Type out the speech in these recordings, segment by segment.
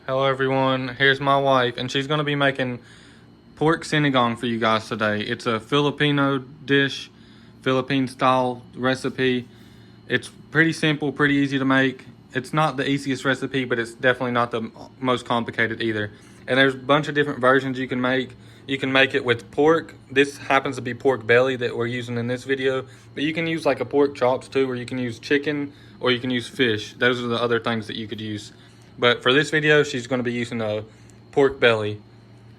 Hello everyone, here's my wife, and she's going to be making pork sinigang for you guys today. It's a Filipino dish, Philippine style recipe. It's pretty simple, pretty easy to make. It's not the easiest recipe, but it's definitely not the most complicated either. And there's a bunch of different versions you can make. You can make it with pork. This happens to be pork belly that we're using in this video, but you can use like a pork chops too, or you can use chicken, or you can use fish. Those are the other things that you could use. But for this video, she's going to be using a pork belly.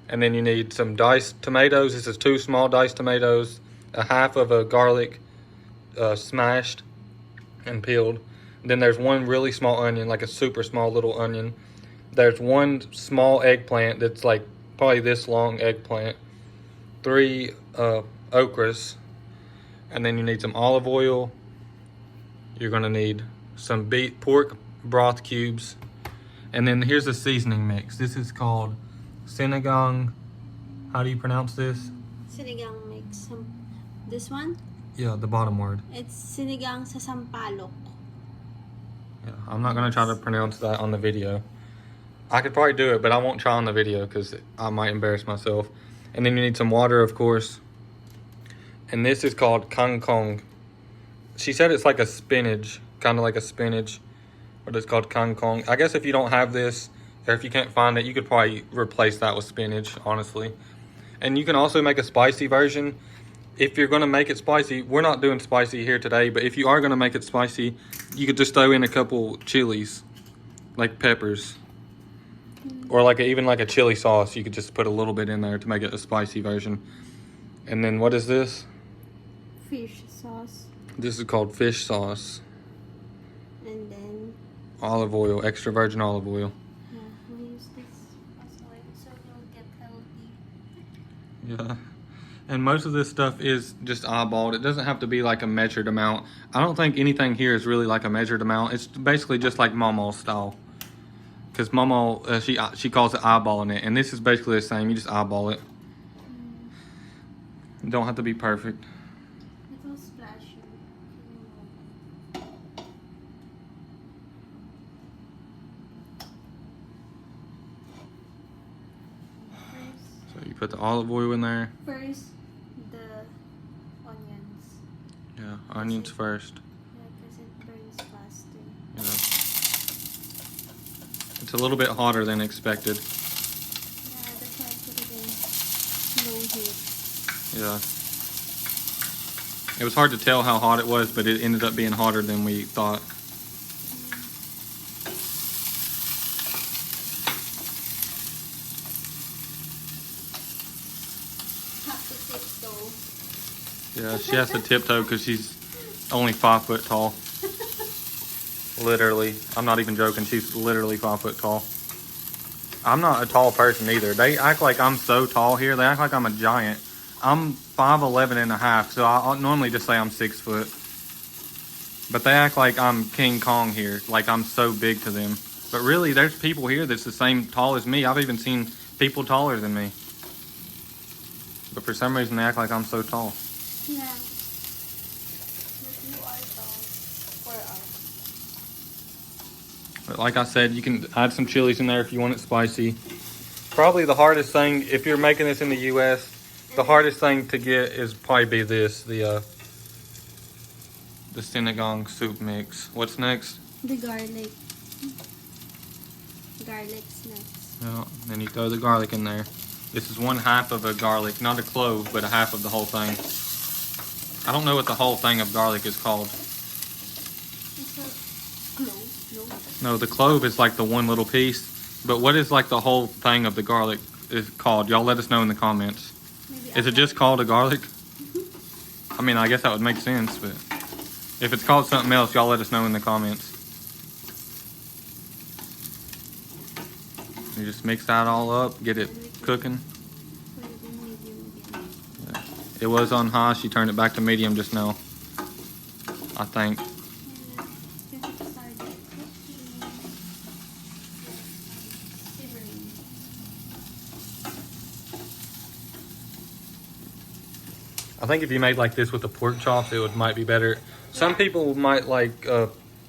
And then you need some diced tomatoes. This is 2 small diced tomatoes, a half of a garlic smashed and peeled. Then there's 1 really small onion, like a super small little onion. There's 1 small eggplant that's like probably this long eggplant. 3 okras. And then you need some olive oil. You're going to need some pork broth cubes. And then here's the seasoning mix. This is called sinigang. How do you pronounce this? Sinigang mix. This one? Yeah, the bottom word. It's sinigang sa sampalok. Yeah, I'm not going to try to pronounce that on the video. I could probably do it, but I won't try on the video because I might embarrass myself. And then you need some water, of course. And this is called kangkong. She said it's like a spinach, kind of like a spinach. But it's called kangkong. I guess if you don't have this, or if you can't find it, you could probably replace that with spinach, honestly. And you can also make a spicy version. If you're going to make it spicy, we're not doing spicy here today, but if you are going to make it spicy, you could just throw in a couple chilies, like peppers. Or like even like a chili sauce, you could just put a little bit in there to make it a spicy version. And then what is this? Fish sauce. This is called fish sauce. And then Olive oil, extra virgin olive oil. yeah, we'll use this as well so you'll get healthy. Yeah. And most of this stuff is just eyeballed. It doesn't have to be like a measured amount. I don't think anything here is really like a measured amount. It's basically just like Mama's style. Because Mama, she calls it eyeballing it. And this is basically the same. You just eyeball it. You don't have to be perfect. It will splash you. So you put the olive oil in there. First, the onions. Yeah, onions first. Yeah, because it burns faster. Yeah. It's a little bit hotter than expected. Yeah, that's why I put it in low heat. Yeah. It was hard to tell how hot it was, but it ended up being hotter than we thought. Have to tiptoe. Yeah, she has to tiptoe because she's only 5 foot tall. Literally. I'm not even joking. She's literally 5 foot tall. I'm not a tall person either. They act like I'm so tall here. They act like I'm a giant. I'm 5'11" and a half, so I'll normally just say I'm 6 foot. But they act like I'm King Kong here, like I'm so big to them. But really, there's people here that's the same tall as me. I've even seen people taller than me. But for some reason, they act like I'm so tall. Yeah. But you are tall for us. But like I said, you can add some chilies in there if you want it spicy. Probably the hardest thing, if you're making this in the U.S., the hardest thing to get is probably be this, the sinigang soup mix. What's next? The garlic. Garlic's next. Yeah, then you throw the garlic in there. This is 1/2 of a garlic, not a clove, but a half of the whole thing. I don't know what the whole thing of garlic is called. It's a clove, no? No, the clove is like the one little piece. But what is like the whole thing of the garlic is called? Y'all let us know in the comments. Maybe Is it just called a garlic? I mean, I guess that would make sense, but if it's called something else, y'all let us know in the comments. You just mix that all up, get it cooking. Put it in medium again. Yeah. It was on high, she turned it back to medium just now, I think. And then it started cooking. Simmering. I think if you made like this with the pork chops, it might be better. Some people might like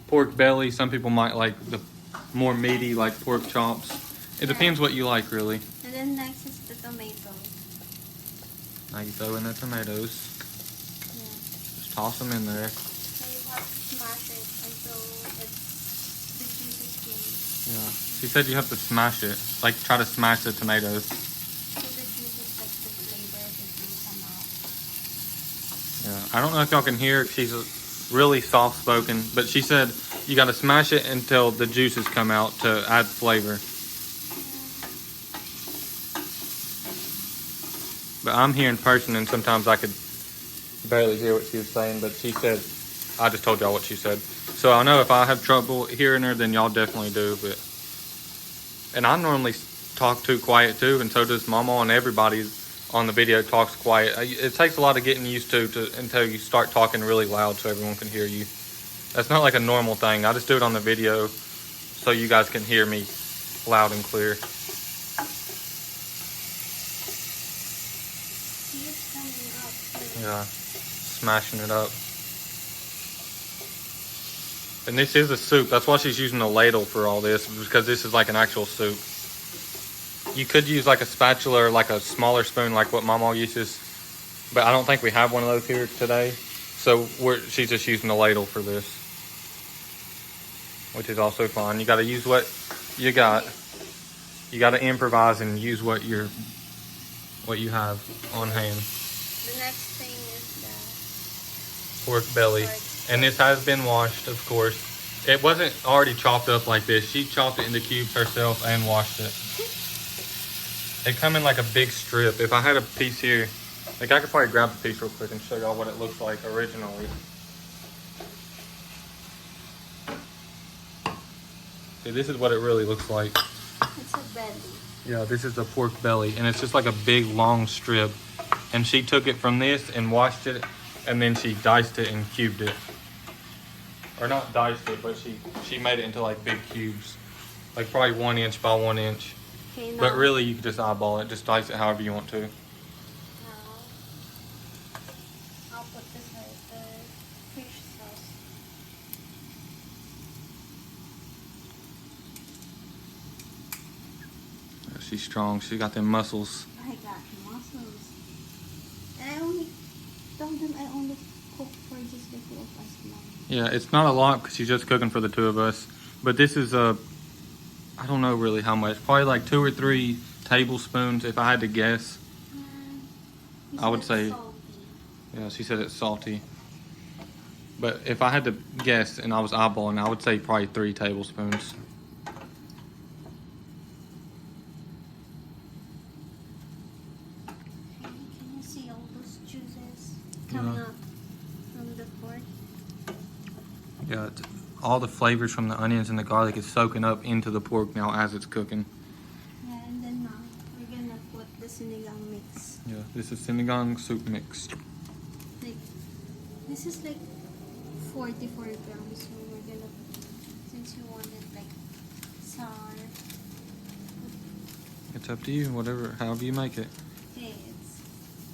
pork belly. Some people might like the more meaty like pork chops. It depends what you like, really. And then next is the tomato. Now you throw in the tomatoes. Yeah. Just toss them in there. So you have to smash it until the juices can. Yeah. She said you have to smash it. Like, try to smash the tomatoes. So the juices, like the flavor, that can come out. Yeah. I don't know if y'all can hear it. She's really soft-spoken. But she said you got to smash it until the juices come out to add flavor. But I'm here in person, and sometimes I could barely hear what she was saying. But she said, I just told y'all what she said. So I know if I have trouble hearing her, then y'all definitely do. But and I normally talk too quiet too, and so does Mama, and everybody on the video talks quiet. It takes a lot of getting used to until you start talking really loud so everyone can hear you. That's not like a normal thing. I just do it on the video so you guys can hear me loud and clear. Yeah, smashing it up. And this is a soup. That's why she's using a ladle for all this, because this is like an actual soup. You could use like a spatula or like a smaller spoon like what Mama uses, but I don't think we have one of those here today. So she's just using a ladle for this, which is also fine. You got to use what you got. You got to improvise and use what you have on hand. The next thing is the Pork belly. And this has been washed, of course. It wasn't already chopped up like this. She chopped it into cubes herself and washed it. They come in like a big strip. If I had a piece here, like I could probably grab a piece real quick and show y'all what it looks like originally. See, this is what it really looks like. It's a belly. Yeah, this is the pork belly, and it's just like a big long strip. And she took it from this and washed it, and then she diced it and cubed it. Or not diced it, but she made it into like big cubes. Like probably 1 inch by 1 inch. Okay, now, But really you can just eyeball it, just dice it however you want to. now I'll put this like the fish sauce. She's strong, she got them muscles. I got muscles. And I only told them I only cook for just the 2 of us now. Yeah, it's not a lot because she's just cooking for the 2 of us. But this is I don't know really how much. Probably like 2 or 3 tablespoons if I had to guess. I would say, salty. Yeah, she said it's salty. But if I had to guess and I was eyeballing, I would say probably 3 tablespoons. Can you see all those juices coming up from the pork? Yeah, all the flavors from the onions and the garlic is soaking up into the pork now as it's cooking. Yeah, and then now we're gonna put the sinigang mix. Yeah, this is sinigang soup mix. Like, this is like 44 grams, so we're gonna, since you want it like sour. It's up to you, however you make it. Okay, it's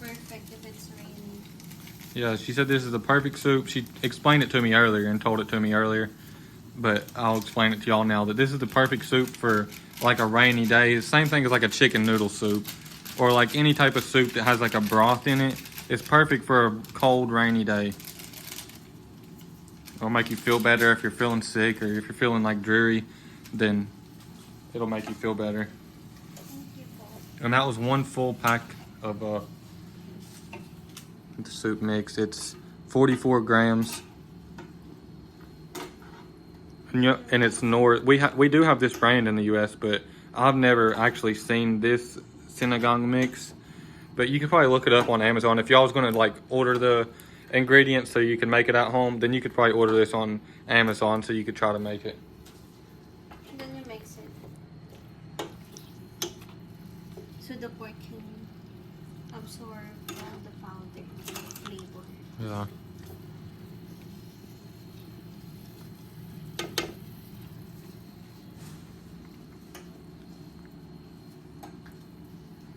perfect if it's rainy. Yeah, she said this is the perfect soup. She explained it to me earlier and told it to me earlier. But I'll explain it to y'all now that this is the perfect soup for like a rainy day. It's the same thing as like a chicken noodle soup. Or like any type of soup that has like a broth in it. It's perfect for a cold, rainy day. It'll make you feel better if you're feeling sick or if you're feeling like dreary. Then it'll make you feel better. Thank you, Paul. And that was 1 full pack of the soup mix. It's 44 grams. And it's North. We do have this brand in the U.S., but I've never actually seen this sinigang mix. But you can probably look it up on Amazon. If y'all was gonna like order the ingredients so you can make it at home, then you could probably order this on Amazon so you could try to make it. And then you mix it. So the pork can absorb all the powder flavor. Yeah.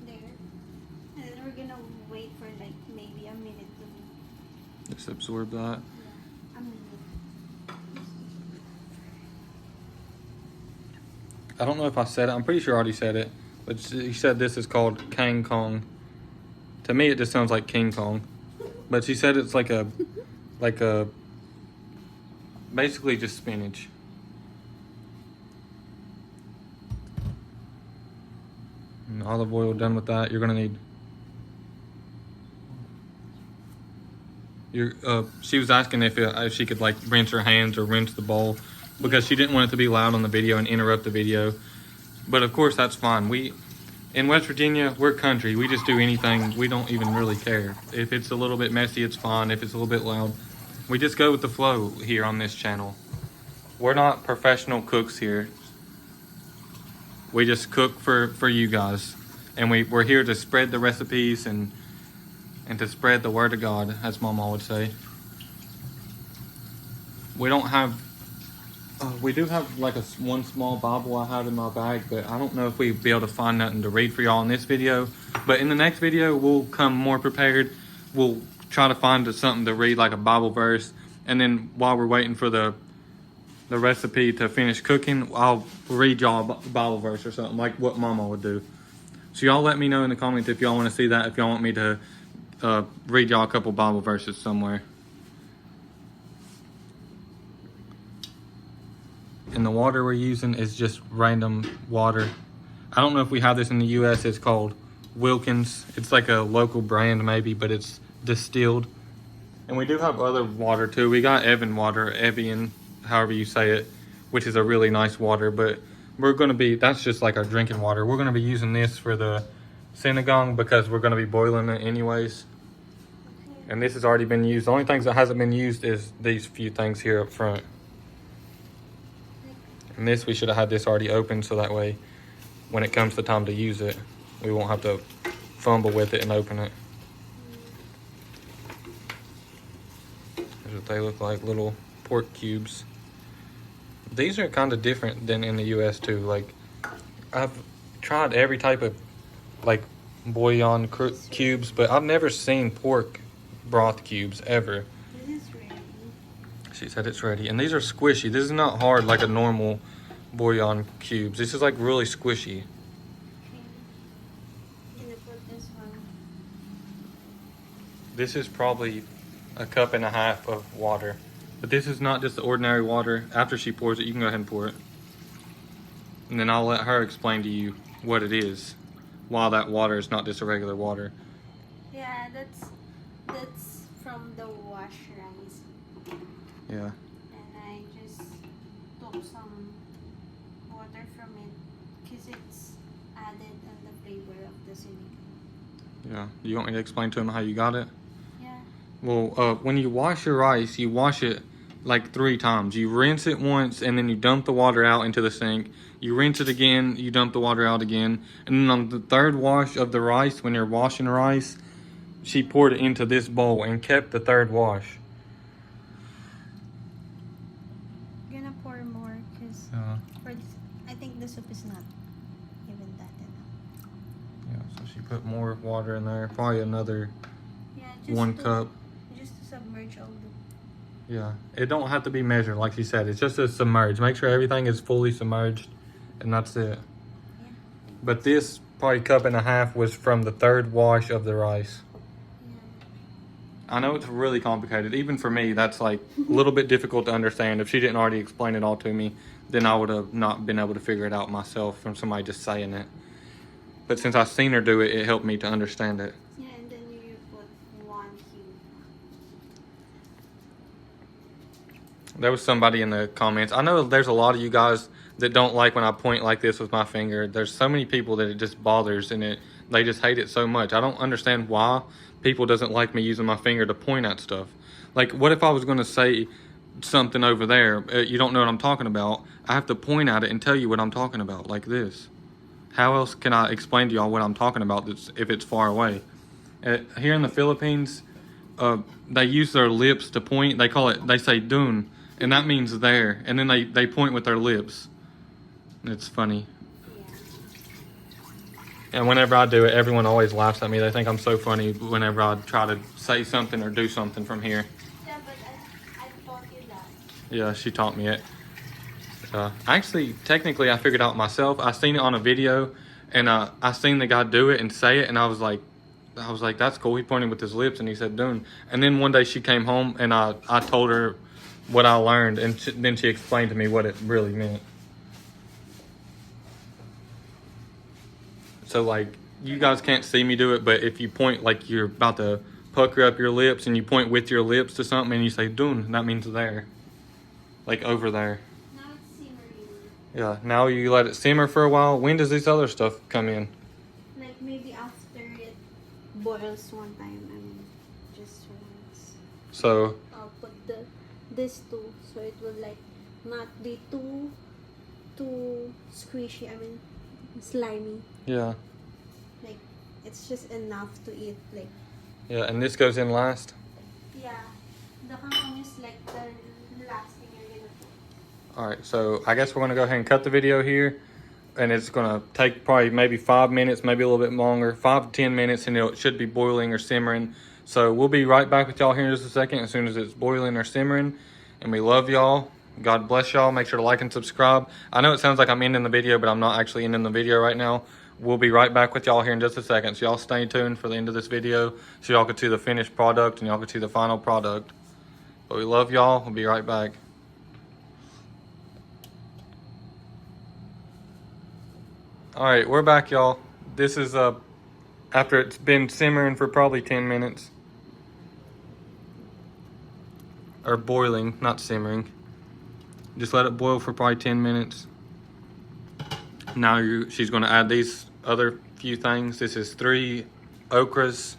There. And then we're gonna wait for like maybe a minute to Just absorb that. a minute. I don't know if I said it. I'm pretty sure I already said it. But she said this is called Kang Kong. To me, it just sounds like King Kong. But she said it's like a, basically just spinach. And olive oil done with that. You're gonna need. She was asking if she could like rinse her hands or rinse the bowl because she didn't want it to be loud on the video and interrupt the video. But of course that's fine. In West Virginia, we're country. We just do anything. We don't even really care. If it's a little bit messy, it's fine. If it's a little bit loud, we just go with the flow here on this channel. We're not professional cooks here. We just cook for you guys. And we're here to spread the recipes and to spread the word of God, as Mama would say. We don't have, we do have like one small Bible I have in my bag, but I don't know if we'd be able to find nothing to read for y'all in this video. But in the next video, we'll come more prepared. We'll try to find something to read, like a Bible verse. And then while we're waiting for the recipe to finish cooking, I'll read y'all a Bible verse or something, like what Mama would do. So y'all let me know in the comments if y'all want to see that, if y'all want me to read y'all a couple Bible verses somewhere. And the water we're using is just random water. I don't know if we have this in the US. It's called Wilkins. It's like a local brand maybe, but it's distilled. And we do have other water too. We got Evian water, Evian, however you say it, which is a really nice water, but that's just like our drinking water. We're gonna be using this for the sinigang because we're gonna be boiling it anyways. And this has already been used. The only things that hasn't been used is these few things here up front. And this, we should have had this already open so that way when it comes to time to use it, we won't have to fumble with it and open it. Here's what they look like, little pork cubes. These are kind of different than in the US too. Like, I've tried every type of like bouillon cubes, but I've never seen pork broth cubes ever. This is ready. She said it's ready. And these are squishy. This is not hard like a normal bouillon cubes. This is like really squishy. Okay. I'm gonna put this one. This is probably a cup and a half of water. But this is not just the ordinary water. After she pours it, you can go ahead and pour it. And then I'll let her explain to you what it is, while that water is not just a regular water. Yeah, that's from the wash rice. Yeah. And I just took some water from it because it's added on the flavor of the sinigang. Yeah. You want me to explain to him how you got it? Yeah. Well, when you wash your rice, you wash it like 3 times. You rinse it once, and then you dump the water out into the sink. You rinse it again, you dump the water out again. And then on the 3rd wash of the rice, when you're washing rice, she poured it into this bowl and kept the 3rd wash. I'm gonna pour more because I think the soup is not even that enough. Yeah, so she put more water in there, probably another Yeah, 1 cup. Just to submerge all the. Yeah, it don't have to be measured, like she said. It's just to submerge. Make sure everything is fully submerged, and that's it. Yeah. But this probably cup and a half was from the 3rd wash of the rice. Yeah. I know it's really complicated. Even for me, that's like a little bit difficult to understand. If she didn't already explain it all to me, then I would have not been able to figure it out myself from somebody just saying it. But since I've seen her do it, it helped me to understand it. Yeah, and then you put 1 cube. There was somebody in the comments. I know there's a lot of you guys that don't like when I point like this with my finger. There's so many people that it just bothers and they just hate it so much. I don't understand why people doesn't like me using my finger to point at stuff. Like, what if I was going to say something over there? You don't know what I'm talking about. I have to point at it and tell you what I'm talking about, like this. How else can I explain to y'all what I'm talking about if it's far away? Here in the Philippines, they use their lips to point. They say dun, and that means there. And then they point with their lips. It's funny. Yeah. And whenever I do it, everyone always laughs at me. They think I'm so funny whenever I try to say something or do something from here. Yeah, but I taught you that. Yeah, she taught me it. Actually, technically, I figured out myself. I seen it on a video, and I seen the guy do it and say it, and I was like, that's cool. He pointed with his lips, and he said, "Dune." And then one day she came home, and I told her what I learned, and then she explained to me what it really meant. So like, you guys can't see me do it, but if you point like you're about to pucker up your lips, and you point with your lips to something, and you say "Dune," that means there, like over there. Now it's simmering. Yeah, now you let it simmer for a while. When does this other stuff come in? Like maybe after it boils one time. I mean, just once. So, I'll put this too, so it will like not be too squishy. I mean, slimy. yeah. Like it's just enough to eat. Like Yeah, and this goes in last? yeah, the kangkong is like the last thing you're gonna put. Alright, so I guess we're going to go ahead and cut the video here. And it's going to take probably maybe 5 minutes, maybe a little bit longer. 5 to 10 minutes, and it should be boiling or simmering. So we'll be right back with y'all here in just a second as soon as it's boiling or simmering. And we love y'all. God bless y'all. Make sure to like and subscribe. I know it sounds like I'm ending the video, but I'm not actually ending the video right now. We'll be right back with y'all here in just a second. So y'all stay tuned for the end of this video so y'all can see the finished product and y'all can see the final product. But we love y'all. We'll be right back. All right, we're back, y'all. This is after it's been simmering for probably 10 minutes. Or boiling, not simmering. Just let it boil for probably 10 minutes. Now she's going to add these other few things. This is 3 okras.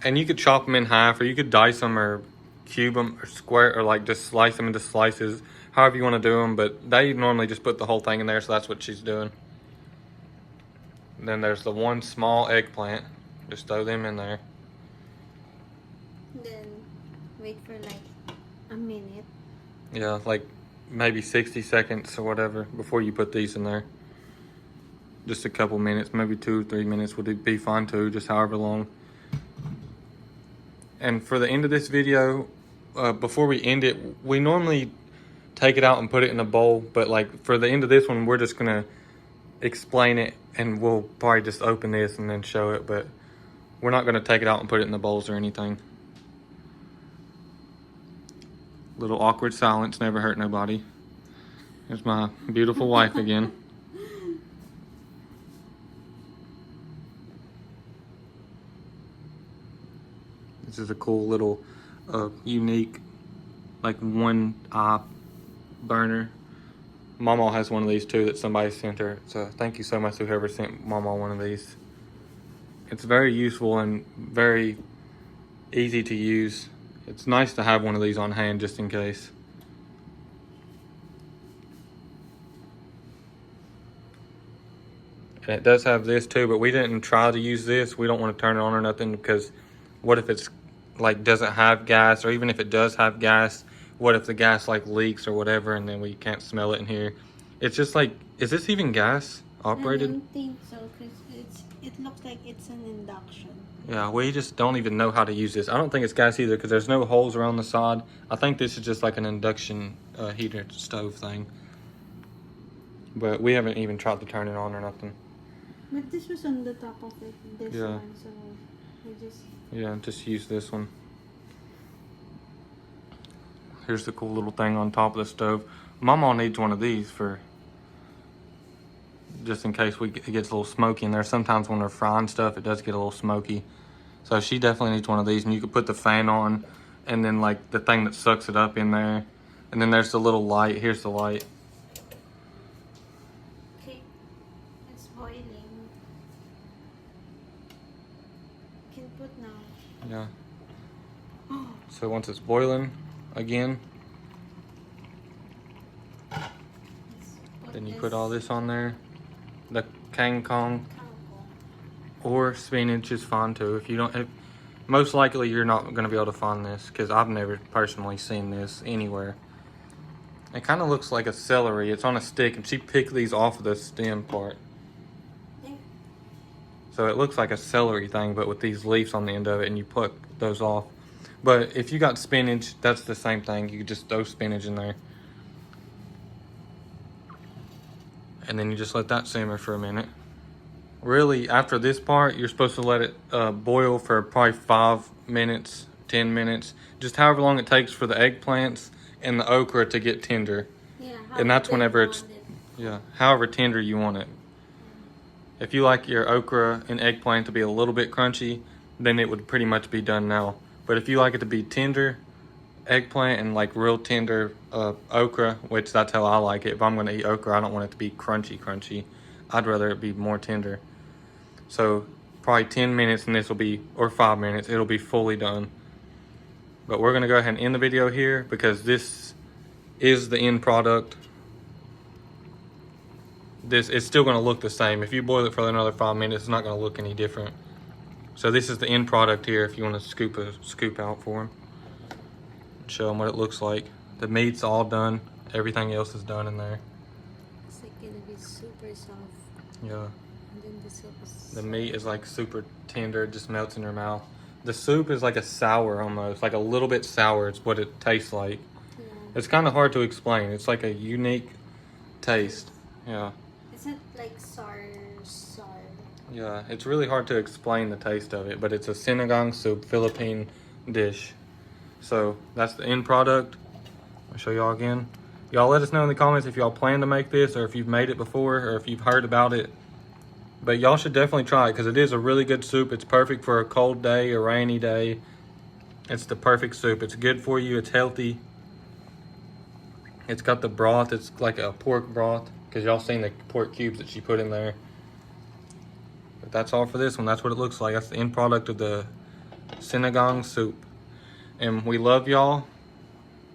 And you could chop them in half, or you could dice them or cube them or square, or like just slice them into slices. However you want to do them, but they normally just put the whole thing in there, so that's what she's doing. Then there's the 1 small eggplant. Just throw them in there. Then wait for like a minute. Yeah, like maybe 60 seconds or whatever before you put these in there. Just a couple minutes, maybe 2 or 3 minutes would be fine too, just however long. And for the end of this video, before we end it, we normally take it out and put it in a bowl, but like for the end of this one, we're just gonna explain it, and we'll probably just open this and then show it, but we're not gonna take it out and put it in the bowls or anything. Little awkward silence never hurt nobody. There's my beautiful wife again. This is a cool little unique like 1 eye burner. Mama has one of these too that somebody sent her. So thank you so much to whoever sent Mama one of these. It's very useful and very easy to use. It's nice to have one of these on hand just in case. And it does have this too, but we didn't try to use this. We don't want to turn it on or nothing, because what if it's like doesn't have gas, or even if it does have gas, what if the gas like leaks or whatever, and then we can't smell it in here? It's just like, is this even gas operated? I don't think so, because it looks like it's an induction. Yeah, we just don't even know how to use this. I don't think it's gas either, because there's no holes around the side. I think this is just like an induction heater stove thing. But we haven't even tried to turn it on or nothing. But this was on the top of it, this Yeah. one, so we just... Yeah, just use this one. Here's the cool little thing on top of the stove. Mama needs one of these for just in case it gets a little smoky in there. Sometimes when they're frying stuff, it does get a little smoky. So she definitely needs one of these, and you could put the fan on, and then like the thing that sucks it up in there. And then there's the little light. Here's the light. Okay, it's boiling. Can put now. Yeah. So once it's boiling again, then you put all this on there. The kangkong or spinach is fine too. If you don't, most likely you're not going to be able to find this, because I've never personally seen this anywhere. It kind of looks like a celery. It's on a stick, and she picked these off of the stem part. So it looks like a celery thing, but with these leaves on the end of it, and you pluck those off. But if you got spinach, that's the same thing. You could just throw spinach in there. And then you just let that simmer for a minute. Really, after this part, you're supposed to let it boil for probably 5 minutes, 10 minutes, just however long it takes for the eggplants and the okra to get tender. Yeah, And that's whenever it's, yeah, however tender you want it. If you like your okra and eggplant to be a little bit crunchy, then it would pretty much be done now. But if you like it to be tender, eggplant and like real tender okra, which that's how I like it. If I'm going to eat okra, I don't want it to be crunchy. I'd rather it be more tender. So probably 10 minutes and this will be, or 5 minutes, it'll be fully done. But we're going to go ahead and end the video here because this is the end product. This it's still going to look the same. If you boil it for another 5 minutes, it's not going to look any different. So this is the end product here if you want to scoop out for them. Show them what it looks like. The meat's all done. Everything else is done in there. It's like gonna be super soft. Yeah. And then the soup is The meat is like super tender. It just melts in your mouth. The soup is like a sour almost. Like a little bit sour. It's what it tastes like. Yeah. It's kind of hard to explain. It's like a unique taste. Yeah. It's not like sour. Yeah, it's really hard to explain the taste of it, but it's a sinigang soup, Philippine dish. So that's the end product. I'll show y'all again. Y'all let us know in the comments if y'all plan to make this or if you've made it before or if you've heard about it. But y'all should definitely try it because it is a really good soup. It's perfect for a cold day, a rainy day. It's the perfect soup. It's good for you. It's healthy. It's got the broth. It's like a pork broth because y'all seen the pork cubes that she put in there. But that's all for this one. That's what it looks like. That's the end product of the sinigang soup. And we love y'all.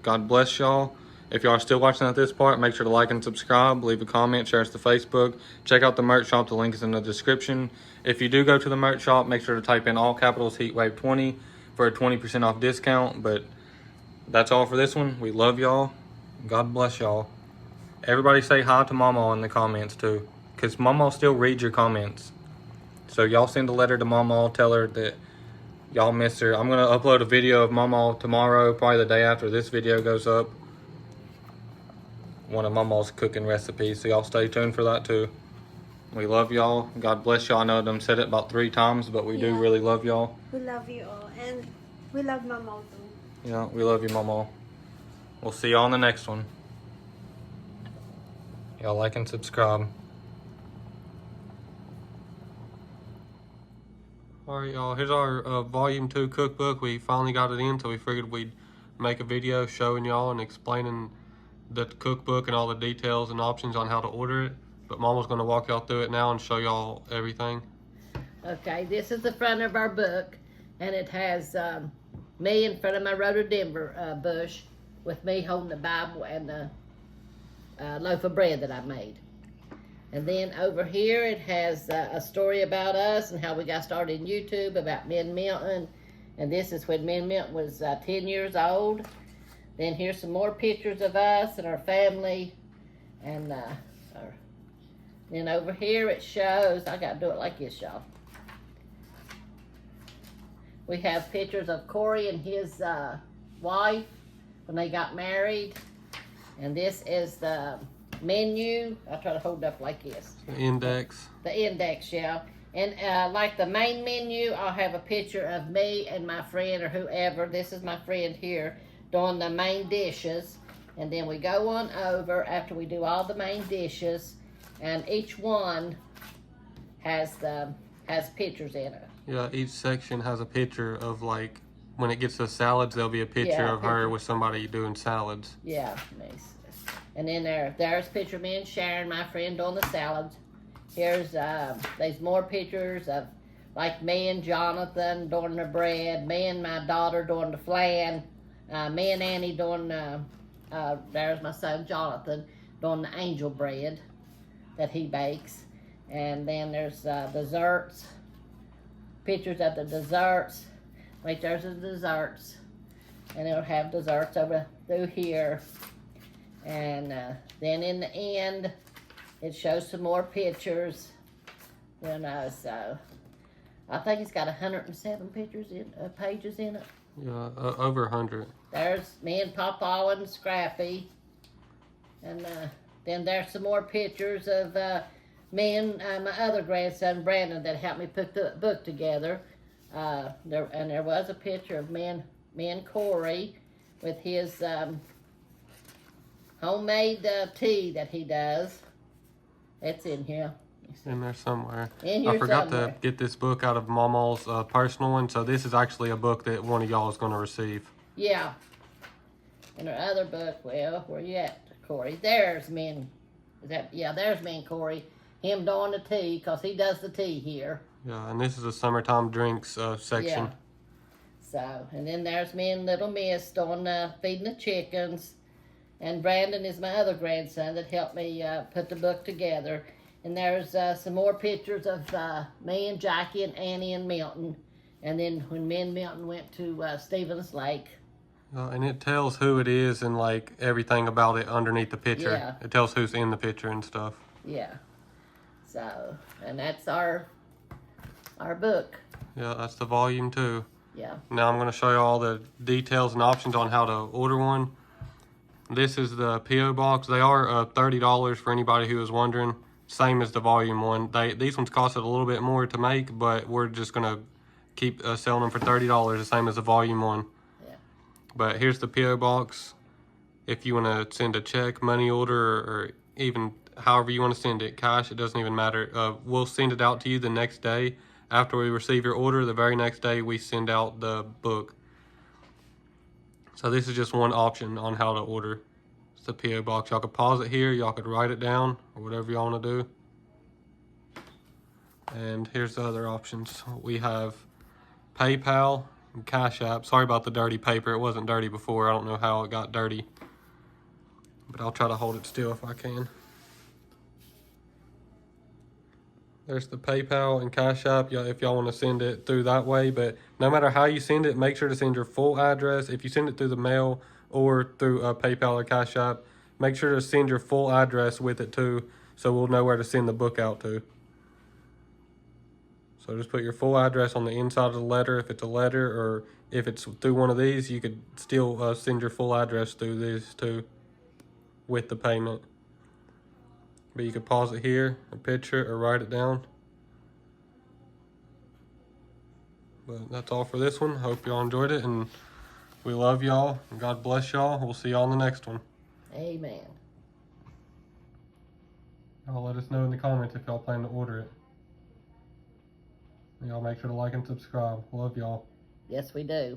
God bless y'all. If y'all are still watching at this part, make sure to like and subscribe. Leave a comment. Share us to Facebook. Check out the merch shop. The link is in the description. If you do go to the merch shop, make sure to type in all capitals Heatwave20 for a 20% off discount. But that's all for this one. We love y'all. God bless y'all. Everybody say hi to Mama in the comments too. Because Mama still reads your comments. So y'all send a letter to Mama, tell her that y'all miss her. I'm gonna upload a video of Mama tomorrow, probably the day after this video goes up. One of Mama's cooking recipes, so y'all stay tuned for that too. We love y'all. God bless y'all. I know I've said it about 3 times, but we do really love y'all. We love you all, and we love Mama too. Yeah, we love you, Mama. We'll see y'all on the next one. Y'all like and subscribe. Alright y'all, here's our volume 2 cookbook. We finally got it in, so we figured we'd make a video showing y'all and explaining the cookbook and all the details and options on how to order it. But Mama's going to walk y'all through it now and show y'all everything. Okay, this is the front of our book, and it has me in front of my rhododendron bush with me holding the Bible and the loaf of bread that I made. And then over here it has a story about us and how we got started in YouTube, about me and Milton. And this is when me and Milton was 10 years old. Then here's some more pictures of us and our family. And then over here it shows, I gotta do it like this, y'all. We have pictures of Corey and his wife when they got married. And this is the menu. I'll try to hold it up like this. The index. The index, yeah. And like the main menu, I'll have a picture of me and my friend or whoever. This is my friend here doing the main dishes. And then we go on over after we do all the main dishes, and each one has pictures in it. Yeah, each section has a picture of, like, when it gets to salads, there'll be a picture of her with somebody doing salads. Yeah, nice. And then there's a picture of me and Sharon, my friend, doing the salads. Here's there's more pictures of like me and Jonathan doing the bread, me and my daughter doing the flan, me and Annie doing there's my son Jonathan doing the angel bread that he bakes. And then there's desserts, pictures of the desserts. Wait, there's the desserts. And it'll have desserts over through here. And then in the end, it shows some more pictures. You know, so I think it's got 107 pictures pages in it. Yeah, over 100. There's me and Papa and Scrappy. And Then there's some more pictures of me and my other grandson, Brandon, that helped me put the book together. There was a picture of me and Corey with his homemade tea that he does. It's in here. In there somewhere. In here I forgot somewhere. to get this book out of Mama's personal one, so this is actually a book that one of y'all is going to receive. Yeah. And our other book, well, where you at, Corey? There's me and, there's me and Corey. Him doing the tea, because he does the tea here. Yeah, and this is a summertime drinks section. Yeah. So, and then there's me and little Miss doing feeding the chickens. And Brandon is my other grandson that helped me put the book together. And there's some more pictures of me and Jackie and Annie and Milton. And then when me and Milton went to Stevens Lake. And it tells who it is and like everything about it underneath the picture. Yeah. It tells who's in the picture and stuff. Yeah. So, and that's our book. Yeah, that's the volume 2. Yeah. Now I'm going to show you all the details and options on how to order one. This is the P.O. box. They are $30 for anybody who is wondering. Same as the volume 1. These ones costed a little bit more to make, but we're just going to keep selling them for $30, the same as the volume 1. Yeah. But here's the P.O. box. If you want to send a check, money order, or even however you want to send it, cash, it doesn't even matter. We'll send it out to you the next day. After we receive your order, the very next day we send out the book. So this is just one option on how to order. It's the P.O. box. Y'all could pause it here, y'all could write it down, or whatever y'all want to do. And here's the other options. We have PayPal and Cash App. Sorry about the dirty paper. It wasn't dirty before. I don't know how it got dirty. But I'll try to hold it still if I can. There's the PayPal and Cash App if y'all want to send it through that way. But no matter how you send it, make sure to send your full address. If you send it through the mail or through PayPal or Cash App, make sure to send your full address with it too, so we'll know where to send the book out to. So just put your full address on the inside of the letter if it's a letter, or if it's through one of these, you could still send your full address through these too with the payment. But you could pause it here, or picture it, or write it down. But that's all for this one. Hope y'all enjoyed it, and we love y'all. And God bless y'all. We'll see y'all on the next one. Amen. Y'all let us know in the comments if y'all plan to order it. And y'all make sure to like and subscribe. Love y'all. Yes, we do.